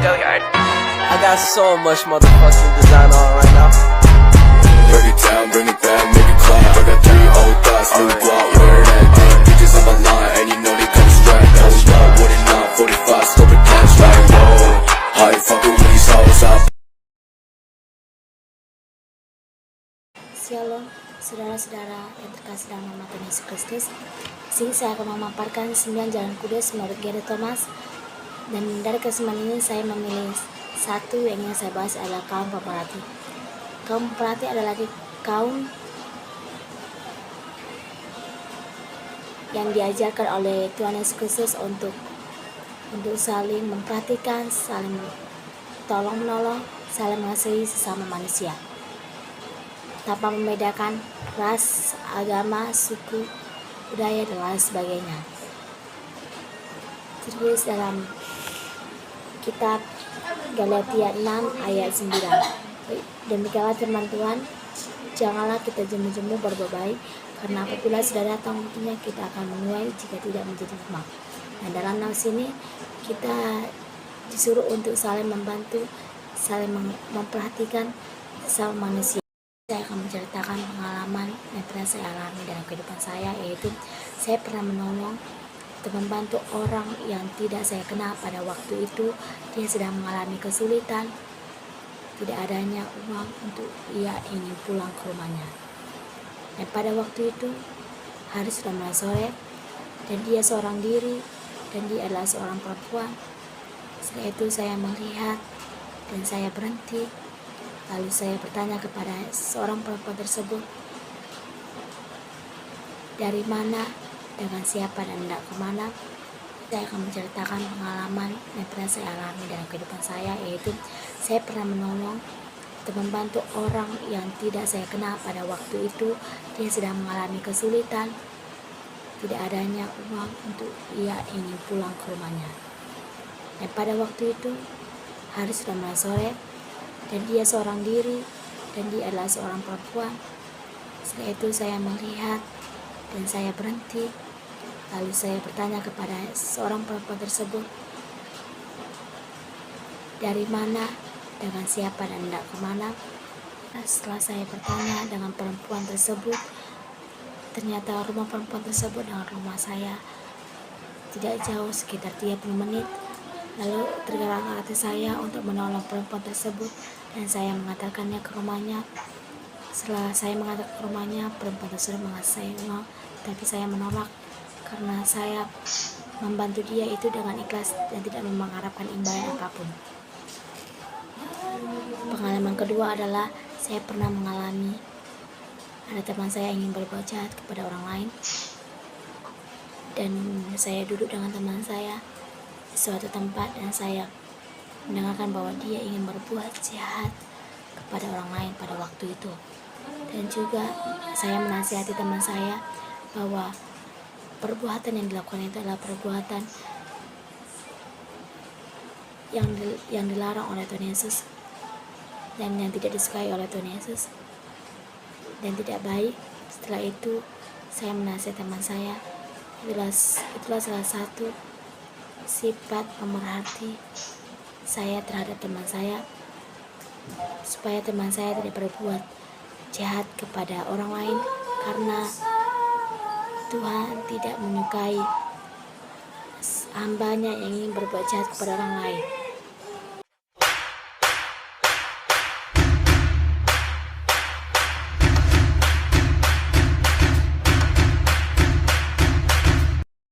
Go yard. I got so much motherfucking design on right now. Break it down, bring it back, make it clap. I got 3 old thoughts, new block, where that thing. Bitches on my line, and you know they come straight. Hold up, what it not, 45, stop it, cash like whoa. How you fucking with these hoes up? Shalom, saudara-saudara yang terkasih dalam nama Tuhan Yesus Kristus. Di sini saya akan memaparkan 9 jalan kudus menurut Gary Thomas. Dan dari ke-9 ini saya memilih satu yang ingin saya bahas adalah kaum pemerhati. Kaum pemerhati adalah kaum yang diajarkan oleh Tuhan Yesus Kristus untuk saling memperhatikan, saling tolong-menolong, saling mengasihi sesama manusia, tanpa membedakan ras, agama, suku, budaya, dan lain sebagainya. Tertulis dalam kitab Galatia 6 ayat 9. Demikianlah firman Tuhan, janganlah kita jemu-jemu berbuat baik, karena apabila sudah datang waktunya kita akan menuai jika tidak menjadi lemah. Nah, dalam nas ini kita disuruh untuk saling membantu, saling memperhatikan sesama manusia. Saya akan menceritakan pengalaman yang pernah saya alami dalam kehidupan saya, yaitu saya pernah menolong atau membantu orang yang tidak saya kenal. Pada waktu itu dia sedang mengalami kesulitan, tidak adanya uang untuk ia ingin pulang ke rumahnya. Dan pada waktu itu hari sudah mulai sore dan dia seorang diri dan dia adalah seorang perempuan. Setelah itu saya melihat dan saya berhenti. Lalu saya bertanya kepada seorang perempuan tersebut, dari mana, dengan siapa, dan hendak kemana. Saya akan menceritakan pengalaman yang pernah saya alami dalam kehidupan saya, yaitu saya pernah menolong atau membantu orang yang tidak saya kenal. Pada waktu itu dia sedang mengalami kesulitan, tidak adanya uang untuk ia ingin pulang ke rumahnya. Dan pada waktu itu hari sudah mulai sore dan dia seorang diri dan dia adalah seorang perempuan. Setelah itu saya melihat dan saya berhenti. Lalu saya bertanya kepada seorang perempuan tersebut, dari mana, dengan siapa, dan hendak kemana. Setelah saya bertanya dengan perempuan tersebut, ternyata rumah perempuan tersebut dengan rumah saya tidak jauh, sekitar 30 menit. Lalu tergerak hati saya untuk menolong perempuan tersebut dan saya mengantarkannya ke rumahnya. Setelah saya mengantar ke rumahnya, perempuan tersebut mengasih saya uang, tapi saya menolak karena saya membantu dia itu dengan ikhlas dan tidak mengharapkan imbalan apapun. Pengalaman kedua adalah saya pernah mengalami ada teman saya ingin berbuat jahat kepada orang lain, dan saya duduk dengan teman saya di suatu tempat dan saya mendengarkan bahwa dia ingin berbuat jahat kepada orang lain pada waktu itu. Dan juga saya menasihati teman saya bahwa perbuatan yang dilakukan itu adalah perbuatan yang dilarang oleh Tuhan Yesus dan yang tidak disukai oleh Tuhan Yesus dan tidak baik. Setelah itu saya menasihati teman saya, itulah salah satu sifat pemerhati saya terhadap teman saya, supaya teman saya tidak berbuat jahat kepada orang lain, karena Tuhan tidak menyukai hambanya yang ingin berbuat jahat kepada orang lain.